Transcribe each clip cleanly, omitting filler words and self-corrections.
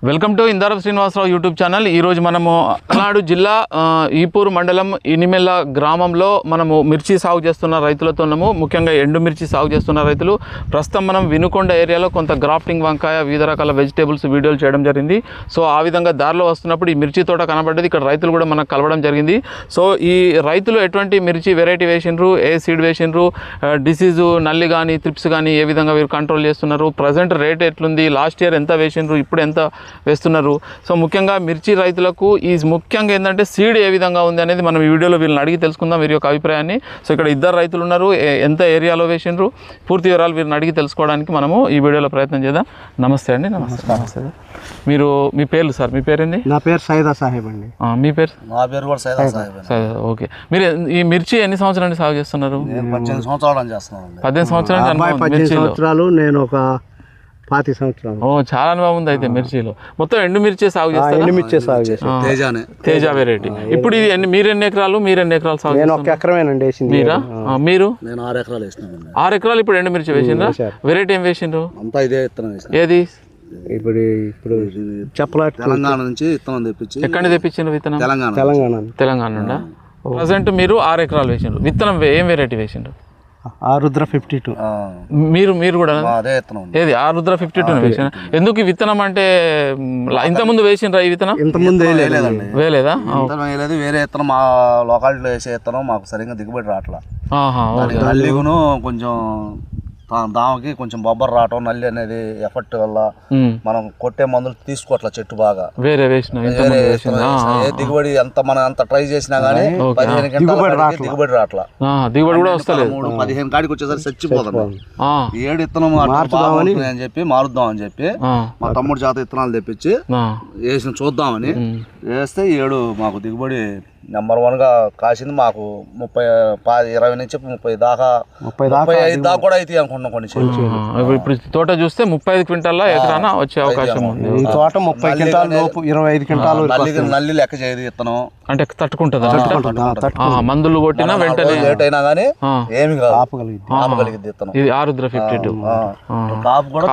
Welcome to Indarapu Srinivasarao YouTube channel. ఈరోజు మనము పల్నాడు జిల్లా ఈపూరు మండలం ఇనిమెల్ల గ్రామంలో మనము మిర్చి సాగు చేస్తున్న రైతులతో ఉన్నాము. ముఖ్యంగా ఎండు మిర్చి సాగు చేస్తున్న రైతులు. ప్రస్తుతం మనం వినుకొండ ఏరియాలో కొంత గ్రాఫ్టింగ్ వంకాయ వివిధ రకాల వెజిటేబుల్స్ వీడియోలు చేయడం జరిగింది. సో ఆ విధంగా దారిలో వస్తున్నప్పుడు ఈ మిర్చి తోట కనబడ్డది. ఇక్కడ రైతులు కూడా మనకు కలవడం జరిగింది. సో ఈ రైతులు ఎటువంటి మిర్చి వెరైటీ వేసిండ్రు, ఏ సీడ్ వేసిండ్రు, డిసీజు నల్లి కానీ త్రిప్స్ కానీ ఏ విధంగా వీరు కంట్రోల్ చేస్తున్నారు, ప్రజెంట్ రేట్ ఎట్లుంది, లాస్ట్ ఇయర్ ఎంత వేసిండ్రు, ఇప్పుడు ఎంత వేస్తున్నారు. సో ముఖ్యంగా మిర్చి రైతులకు ఈ ముఖ్యంగా ఏంటంటే సీడ్ ఏ విధంగా ఉంది అనేది మనం ఈ వీడియోలో వీళ్ళని అడిగి తెలుసుకుందాం వీరి యొక్క అభిప్రాయాన్ని. సో ఇక్కడ ఇద్దరు రైతులు ఉన్నారు, ఎంత ఏరియాలో వేసిండ్రు, పూర్తి వివరాలు వీరిని అడిగి తెలుసుకోవడానికి మనము ఈ వీడియోలో ప్రయత్నం చేద్దాం. నమస్తే అండి. నమస్తే. మీరు మీ పేర్లు సార్? మీ పేరేంది? నా పేరు సైదా సాహెబ్ అండి. మీ పేరు? నా పేరు కూడా సైదా సాహెబ్. ఓకే. మీరు ఈ మిర్చి ఎన్ని సంవత్సరాలు సాగు చేస్తున్నారు? 18 సంవత్సరాలు చేస్తున్నాను. 18 సంవత్సరాలు. 18 సంవత్సరాలు, నేను ఒక 40 సంవత్సరాలు. ఓ, చాలా అనుభవం ఉంది అయితే మిర్చిలో. మొత్తం ఎండు మిర్చి సాగు చేస్తారు? ఎండుమిర్చి సాగు చేస్తాను. తేజ వెరైటీ. ఇప్పుడు ఇది మీరు ఎన్ని ఎకరాలు సాగు? నేను 1 ఎకరమేనండి వేసింది. మీరా? మీరు? నేను 6 ఎకరాలు వేసినాను. 6 ఎకరాలు ఇప్పుడు ఎండు మిర్చి వేసిండ్రా? వెరైటీ ఏం వేసిండ్రు? అంతా ఇదే విత్తనం వేసాను. ఏది? ఇప్పుడు చెప్పలా తెలంగాణ నుంచి విత్తనం తెప్పించి. ఎక్కడ తెప్పించిండ్రు విత్తనం? తెలంగాణ నుండా. ప్రజెంట్ మీరు 6 ఎకరాలు వేసిండ్రు. విత్తనం ఏం వెరైటీ వేసిండ్రు? ఆరుద్ర 52. మీరు కూడా అదే విత్తనం. ఏది? ఆరుద్ర 52 వేసిన. ఎందుకు ఈ విత్తనం అంటే ఇంతకుముందు వేసిండ్రా ఈ విత్తనం? ఇంతకుముందు వేయలేదండి. వేయలేదా? వేయలేదు. వేరే విత్తనం మా లోకాలిటీలో వేసే విత్తనం మాకు సరిగ్గా దిగుబడి రావట్లా. నల్లిగును కొంచెం దామకి కొంచెం బొబ్బర్ రావటం, నల్లి అనేది ఎఫెక్ట్ వల్ల మనం కొట్టే మందులు తీసుకోవట్లా చెట్టు బాగా. వేరే వేసిన దిగుబడి మనం ఎంత ట్రై చేసినా గానీ 15 గంటల దిగుబడి రావట్లా. దిగుబడి కూడా వస్తలేదు. 15 కాడికి వచ్చేసరికి చచ్చిపోతుంది. 7 విత్తనం అని చెప్పి మారుద్దామని చెప్పి మా తమ్ముడు చేత విత్తనాలు తెప్పించి వేసిన చూద్దామని వేస్తే 7 మాకు దిగుబడి నెంబర్ 1 గా కాసింది. మాకు 20 నుంచి 30 దాకా 35 దాకా కూడా అయితే అనుకుంటున్నాం కొన్ని. ఇప్పుడు తోట చూస్తే 35 క్వింటాల ఎకరాన వచ్చే అవకాశం ఉంది. ఈ తోట 30 క్వింటాల లోపు 25 క్వింటాలు. నల్లి లెక్క చేయదు విత్తనం. అంటే తట్టుకుంటుంది. మందులు కొట్టినా వెంటనే లేట్ అయినా గానీ ఏమి కాదు, ఆపగలిగింది విత్తనం. ఇది ఆరుద్ర 52. కాపు కూడా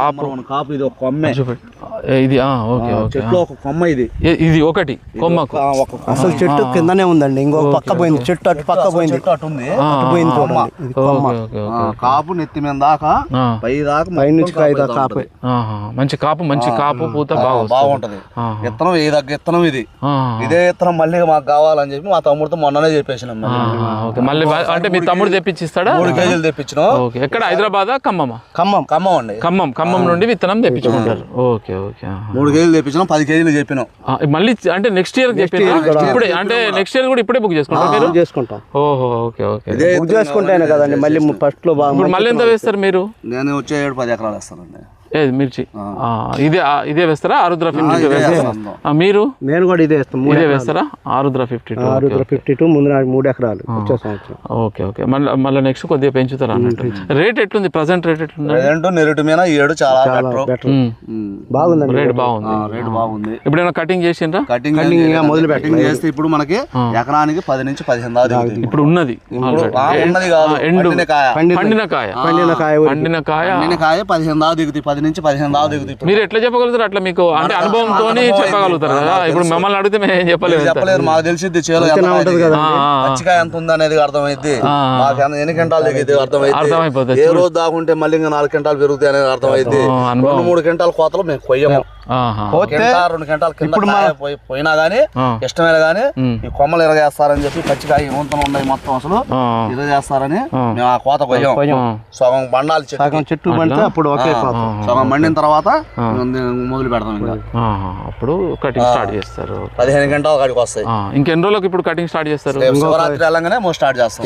కాపు. ఇది ఒక కొమ్మే. ఇది చెట్లు ఒక కొమ్మ. ఇది ఒకటి కొమ్మకు అసలు చెట్టు కిందనే ఉందండి. ఇంకొక పక్క పోయింది చెట్టు, అటు పక్క పోయింది. చెట్టు అటు ఉంది, కాపు నెత్తి మీద దాకా పై దాకా పైనుంచి కాయ దాకా కాపు. మంచి కాపు, మంచి కాపు పూత బాగుంటది. విత్తనం ఏ దగ్గర విత్తనం ఇది. ఇదే విత్తనం మళ్ళీ మాకు కావాలని చెప్పి మా తమ్ముడితో మొన్ననే చెప్పేసినాం. మళ్ళీ అంటే మీ తమ్ముడు తెప్పించిస్తాడా? 3 కేజీలు తెప్పించినాం. ఎక్కడ? హైదరాబాదా? ఖమ్మమా? ఖమ్మం అండి. ఖమ్మం నుండి విత్తనం తెప్పించుకుంటారు. 3 కేజీలు తెప్పించినాం. 10 కేజీలు చెప్పినాం. మళ్ళీ అంటే నెక్స్ట్ ఇయర్ చెప్పినా ఇప్పుడే, అంటే నెక్స్ట్ ఇయర్ కూడా ఇప్పుడే బుక్ చేసుకుంటారు? చేసుకుంటాం. ఓహో, ఓకే. బుక్ చేసుకుంటేనే కదండి మళ్ళీ ఫస్ట్ లో. మళ్ళీ ఎంత వేస్తారు మీరు? నేను వచ్చే 10 ఎకరాలు వేస్తానండి. ఏది మిర్చి? ఇదే వేస్తారా? ఆరుద్ర 52. మీరు? నేను కూడా ఇదే వేస్తాను. ఇదే వేస్తారా? ఆరుద్ర 52 ముందు 3 ఎకరాలు వచ్చే సంవత్సరం. ఓకే. మళ్ళీ నెక్స్ట్ కొద్దిగా పెంచుతారా అన్నట్టు. రేట్ ఎట్లుంది? ప్రజెంట్ రేట్ ఎట్లుంది? నెరటి మీద 7 చాలా బాగుంది. రేట్ బాగుంది. ఎప్పుడైనా కటింగ్ చేసిండ్రా? కటింగ్ మొదలు కటింగ్ చేస్తే ఇప్పుడు మనకి ఎకరానికి 10 నుంచి 15 దాకా ఇప్పుడు ఉన్నది. పండిన కాయ 15 దాకా దిగుతాయి. 10 నుంచి 15 దాకా దిగుతాయి. మీరు ఎట్లా చెప్పగలుగుతారు? అట్లా మీకు అంటే అనుభవంతో చెప్పగలుగుతారు కదా. ఇప్పుడు మమ్మల్ని అడిగితే మేము ఏం చెప్పలేదు. మాకు తెలిసింది చేలో పచ్చికాయ ఎంత ఉంది అనేది అర్థమైంది. మాకు ఎన్ని క్వింటాలు దిగితే అర్థమైపోతుంది. ఏ రోజు దాకుంటే మళ్ళీ 4 క్వింటాలు పెరుగుతాయి అనేది అర్థమైంది. 2-3 క్వింటాలు కోతలు మేము కొయ్యము. 2 క్వింటాలు కింద పోయినా గానీ ఇష్టమైన గానీ ఈ కొమ్మలు ఇరగేస్తారని చెప్పి పచ్చికాయ నూతన ఉన్నాయి మొత్తం అసలు ఇరగేస్తారని మేము ఆ కోత కొయ్యం. సగం బండాలు చెట్టు పండితే అప్పుడు సగం మండిన తర్వాత మొదలు పెడతాం. ఇంకా అప్పుడు కటింగ్ స్టార్ట్ చేస్తారు. 15 గంటల కాడికి వస్తాయి. ఇంకెన్ని రోజులకు ఇప్పుడు కటింగ్ స్టార్ట్ చేస్తారు? శివరాత్రి వెళ్ళగానే స్టార్ట్ చేస్తాం.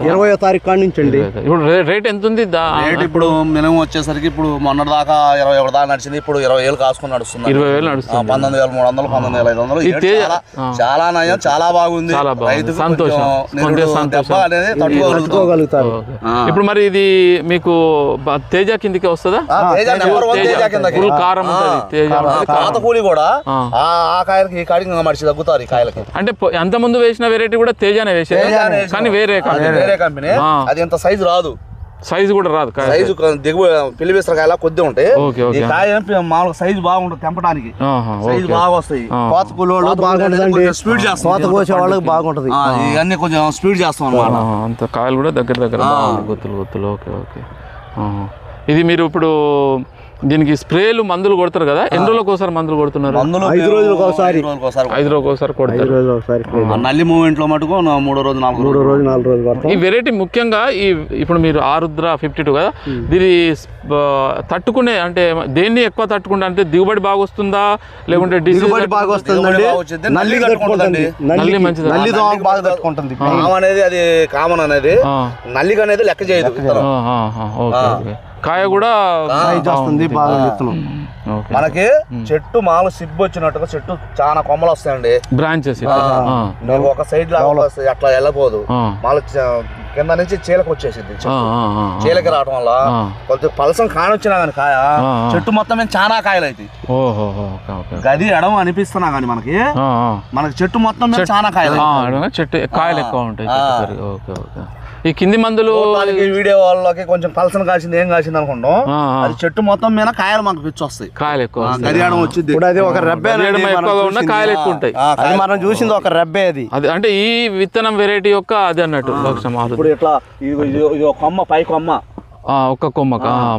20వ తారీఖు కాడి నుంచి అండి. ఇప్పుడు రేట్ ఎంత ఉంది? రేట్ ఇప్పుడు మినిమం వచ్చేసరికి ఇప్పుడు మొన్నటి దాకా 21 దాకా నడిచింది. ఇప్పుడు 20,000 కాసుకుని నడుస్తుంది. 20,000 నడుస్తుంది. 19,300 19,500. చాలా నయం, చాలా బాగుంది. రైతు సంతోషం అనేది తట్టుకోగలుగుతారు. ఇప్పుడు మరి ఇది మీకు తేజ కిందకి వస్తుందా? ఫుల్ కారం పాత కూలి కూడా ఆ కాయలకి ఈ కాడికి మడిచి తగ్గుతారు. ఈ కాయలకి అంటే అంత ముందు వేసిన వెరైటీ కూడా తేజానే వేసారు, కానీ వేరే కంపెనీ. అది ఎంత సైజు రాదు. సైజు కూడా రాదు కాయ. సైజు దిగుబడి పిల్లి విసరకాయలా కొద్దిగా ఉంటాయి. Okay okay. ఈ కాయ మామూలుగా సైజు బాగుంటుంది తెంపడానికి, సైజు బాగా వస్తాయి. కోత కూలోళ్ళు బాగుంటుందండి, స్పీడ్ చేస్తాం, కోత కోసే వాళ్ళకి బాగుంటది. ఇవన్నీ కొంచెం స్పీడ్ చేస్తాం అన్నమాట. అంత కాయలు కూడా దగ్గర గుత్తులు. Okay okay. ఇది మీరు ఇప్పుడు దీనికి స్ప్రేలు మందులు కొడతారు కదా, ఎన్ని రోజులకు ఒకసారి మందులు కొడుతున్నారు? 5 రోజులకు ఒకసారి 5 రోజులకు ఒకసారి కొడతారు. నల్లి మూమెంట్ లో మటుకు 3 రోజులు 4 రోజులు ఈ వెరైటీ ముఖ్యంగా ఇప్పుడు మీరు ఆరుద్ర 52 కదా, దీని తట్టుకునే అంటే దేన్ని ఎక్కువ తట్టుకుంటా అంటే దిగుబడి బాగా వస్తుందా లేకుంటే దిగుబడి బాగా వస్తుందండి, నల్లి తట్టుకుంటుంది, నల్లి మంచిది, నల్లి బాగా తట్టుకుంటుంది. అనేది అది కామన్ అనేది, నల్లికి అనేది లెక్క చేయదు. ఓకే. కాయ కూడా వస్తుంది బాగా చెప్తున్నాం. మనకి చెట్టు మామూలు సిబ్బు వచ్చినట్టుగా చెట్టు చాలా కొమ్మలు వస్తాయండి, బ్రాంచెస్ ఒక సైడ్ అట్లా వెళ్ళపోదు, మామూలు కింద నుంచి చీలకు వచ్చేసింది. చీలకి రావడం వల్ల కొంచెం పలసం కానొచ్చినా కానీ కాయ చెట్టు మొత్తం మీద చాలా కాయలు అవుతాయి. గది ఎడమ అనిపిస్తున్నా కానీ మనకి చెట్టు మొత్తం మీద చాలా కాయలు, చెట్టు కాయలు ఎక్కువ ఉంటాయి. Okay okay. ఈ కింది మందులు వీడియో వాళ్ళకి కొంచెం పలసన కాసింది ఏం కాసింది అనుకుంటాం, అది చెట్టు మొత్తం మీద కాయలు మనకు పిచ్చి వస్తాయి, కాయలు ఎక్కువ గదియాడం వచ్చింది. అది ఒక రెబ్బే ఎక్కువగా ఉన్న కాయలు ఎక్కువ ఉంటాయి. అది మనం చూసింది ఒక రెబ్బే అది. అంటే ఈ విత్తనం వెరైటీ యొక్క అది అన్నట్టు ఇప్పుడు ఇట్లా ఇది కొమ్మ పై కొమ్మ, ఒక్క కొమ్మ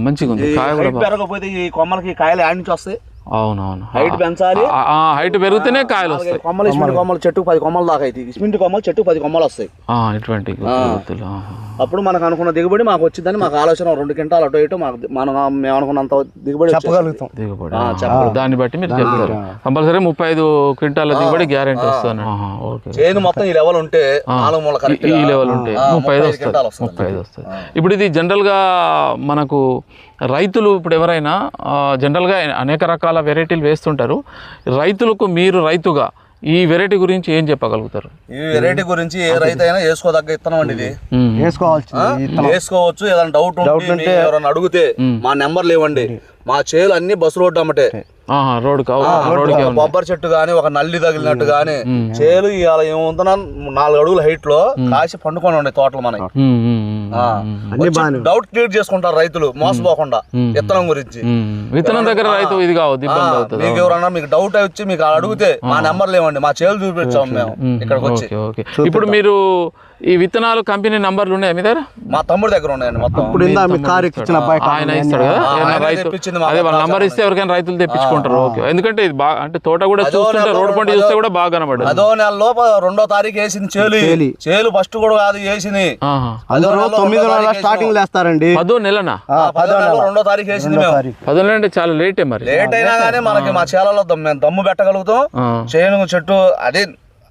మంచిగా ఉంది. కాయ కూడా పెరగకపోతే ఈ కొమ్మలకి కాయలు యాడ్ నుంచి వస్తాయి. అవునవును, హైట్ పెంచాలి, హైట్ పెరిగితేనే కాయలు వస్తాయి. కొమ్మలు చెట్టుకు 10 కొమ్మలు దాకా అయితే ఇస్మింటి కొమ్మలు చెట్టుకు 10 కొమ్మలు వస్తాయి. ఇటువంటి అప్పుడు మనకు అనుకున్న దిగుబడి మాకు వచ్చిందని మాకు ఆలోచన 2 క్వింటాలు అటు ఇటు మాకు మనం మేము అనుకున్నంత దిగుబడి చెప్పగలుగుతాం. దాన్ని బట్టి మీరు చెప్తారు కంపల్సరీ 35 క్వింటాల దిగుబడి గ్యారెంటీ వస్తుంది. చేను మొత్తం ఈ లెవెల్ ఉంటే ఈ లెవెల్ ఉంటే 35 వస్తుంది. ఇప్పుడు ఇది జనరల్ గా మనకు రైతులు ఇప్పుడు ఎవరైనా జనరల్గా అనేక రకాల వెరైటీలు వేస్తుంటారు. రైతులకు మీరు రైతుగా ఈ వెరైటీ గురించి ఏం చెప్పగలుగుతారు? ఈ వెరైటీ గురించి ఏ రైతు అయినా వేసుకోదగ్గ ఇత్తనం అండి ఇది. వేసుకోవచ్చు. ఏదైనా డౌట్ ఉంటే ఎవరైనా అడిగితే మా నెంబర్లు ఇవ్వండి. మా చేలు అన్ని బస్సు రోడ్డు అమ్మటే, కొబ్బరి చెట్టు గానీ ఒక నల్లి తగిలినట్టు గానీ చేలు ఇవాళ ఏముంటున్నా 4 అడుగుల హైట్ లో కాసి పండుకొని ఉండే తోటలు మనకి. డౌట్ క్లియర్ చేసుకుంటారు రైతులు మోసపోకుండా విత్తనం గురించి. విత్తనం దగ్గర రైతు ఇది కావద్దు, మీకు ఎవరన్నా మీకు డౌట్ వచ్చి మీకు అడిగితే మా నెంబర్లు ఇవ్వండి, మా చేలు చూపించాం మేము ఇక్కడికి వచ్చి. ఇప్పుడు మీరు ఈ విత్తనాలు కంపెనీ నంబర్లు ఉన్నాయా మీ దగ్గర? మా తమ్ముడి దగ్గర ఉన్నాయండి మొత్తం. ఆయన ఇస్తాడు కదా, అదే వాళ్ళ నంబర్ ఇస్తే ఎవరికైనా రైతులు తెప్పించుకుంటారు. ఓకే. ఎందుకంటే ఇది బాగా అంటే తోట కూడా చూస్తుంటే రోడ్డు పంట చూస్తే కూడా బాగా కనబడదు. అదో నెల లోపు 2వ తారీఖు వేసింది చేలు ఫస్ట్ కూడా కాదు వేసింది. 9 స్టార్టింగ్ వేస్తారండి. 10వ నెలనా? 2వ తారీఖు వేసింది. 10వ నెల అంటే చాలా లేటే. మరి లేట్ అయినా కానీ మనకి మా చేలలో మేము దమ్ము పెట్టగలుగుతాం. చేను చెట్టు అదే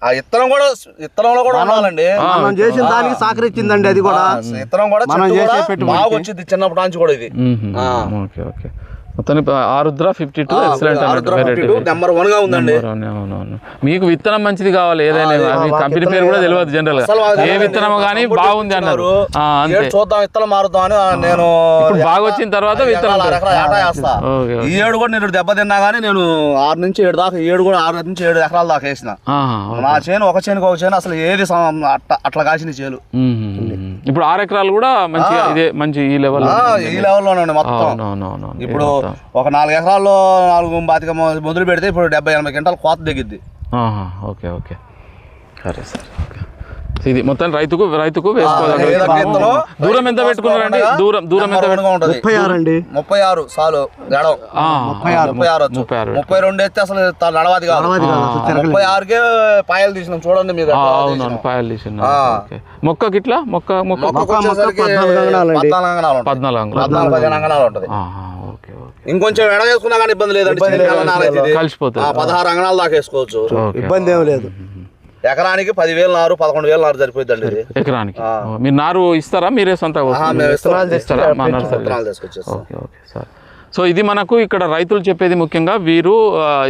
ఆ ఇత్తనంలో కూడా ఉండాలండి. మనం చేసిన దానికి సహకరించిందండి. అది కూడా ఇత్తనం కూడా బాగా వచ్చింది చిన్నప్పటి నుంచి కూడా ఇది. Okay okay. మొత్తానికి ఆరుద్ర 52 ఎక్సలెంట్ నెంబర్ 1 గా ఉందండి. మీకు విత్తనం మంచిది కావాలి, ఏదైనా కంపెనీ పేరు కూడా తెలియదు జనరల్ గా, ఏ విత్తనం కానీ బాగుంది అన్నారు. చూద్దాం విత్తనం మారుద్దాం అని నేను బాగా వచ్చిన తర్వాత విత్తనం వేస్తా. ఈ ఏడు కూడా నేను దెబ్బ తిన్నా గానీ నేను 6 నుంచి 7 దాకా 6 నుంచి 7 ఎకరాల దాకా వేసిన. నా చేను ఒక చేను అసలు ఏది అట్లా కాసిన చేలు. ఇప్పుడు 6 ఎకరాలు కూడా మంచిగా ఇదే మంచి ఈ లెవెల్లోనే మొత్తం. ఇప్పుడు ఒక 4 ఎకరాల్లో 4 బాతిక మొదలు పెడితే ఇప్పుడు 70-80 క్వింటాలు కోత దిగిద్ది. Okay okay. సరే సరే. ఇది మొత్తం రైతుకు వేసుకోవాలి. దూరం ఎంత పెట్టుకున్నారండి? దూరం ఎంత పెట్టుకుంటుంది? 36 సాలు 32 వేస్తే అసలు నడవాది కాదు. 36కే పాయలు తీసినాం చూడండి మీరు. అవునవును, పాయలు తీసినా. మొక్కకి ఇట్లా మొక్క 14 అంగనాలు ఉంటుంది. ఇంకొంచెం ఎడ వేసుకున్నా కానీ ఇబ్బంది లేదండి, కలిసిపోతుంది. 16 అంగనాలు దాకా వేసుకోవచ్చు, ఇబ్బంది ఏమి లేదు. ఎకరానికి 10,000 నారు 11,000 నారు సరిపోతుందండి ఎకరానికి. మీరు నారు ఇస్తారా? మీరే సొంత ఇస్తారా? తీసుకొచ్చేస్తాం. సో ఇది మనకు ఇక్కడ రైతులు చెప్పేది ముఖ్యంగా వీరు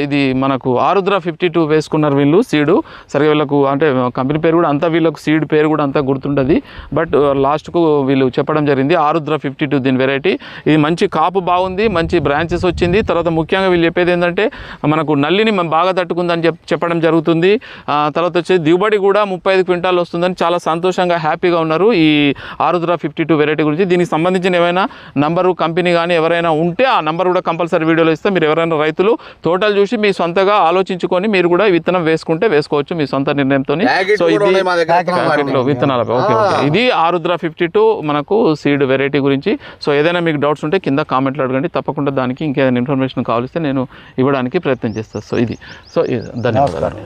ఇది మనకు ఆరుద్ర 52 వేసుకున్నారు వీళ్ళు సీడు. సరే వీళ్ళకు అంటే కంపెనీ పేరు కూడా అంతా వీళ్ళకు సీడ్ పేరు కూడా అంతా గుర్తుంటుంది. బట్ లాస్ట్కు వీళ్ళు చెప్పడం జరిగింది ఆరుద్ర 52 దీని వెరైటీ. ఇది మంచి కాపు బాగుంది, మంచి బ్రాంచెస్ వచ్చింది. తర్వాత ముఖ్యంగా వీళ్ళు చెప్పేది ఏంటంటే మనకు నల్లిని బాగా తట్టుకుందని చెప్పడం జరుగుతుంది. తర్వాత వచ్చి దిగుబడి కూడా 35 క్వింటాలు వస్తుందని చాలా సంతోషంగా హ్యాపీగా ఉన్నారు ఈ ఆరుద్ర 52 వెరైటీ గురించి. దీనికి సంబంధించిన ఏమైనా నంబరు కంపెనీ కానీ ఎవరైనా ఉంటే ఆ నంబర్ కూడా కంపల్సరీ వీడియోలో ఇస్తే మీరు ఎవరైనా రైతులు టోటల్ చూసి మీ సొంతగా ఆలోచించుకొని మీరు కూడా విత్తనం వేసుకోవచ్చు మీ సొంత నిర్ణయంతో. సో ఇది విత్తనాల ఓకే. ఇది ఆరుద్ర 52 మనకు సీడ్ వెరైటీ గురించి. సో ఏదైనా మీకు డౌట్స్ ఉంటే కింద కామెంట్లో అడగండి, తప్పకుండా దానికి ఇంకేదైనా ఇన్ఫర్మేషన్ కావాలిస్తే నేను ఇవ్వడానికి ప్రయత్నం చేస్తాను. సో ఇది ధన్యవాదాలు.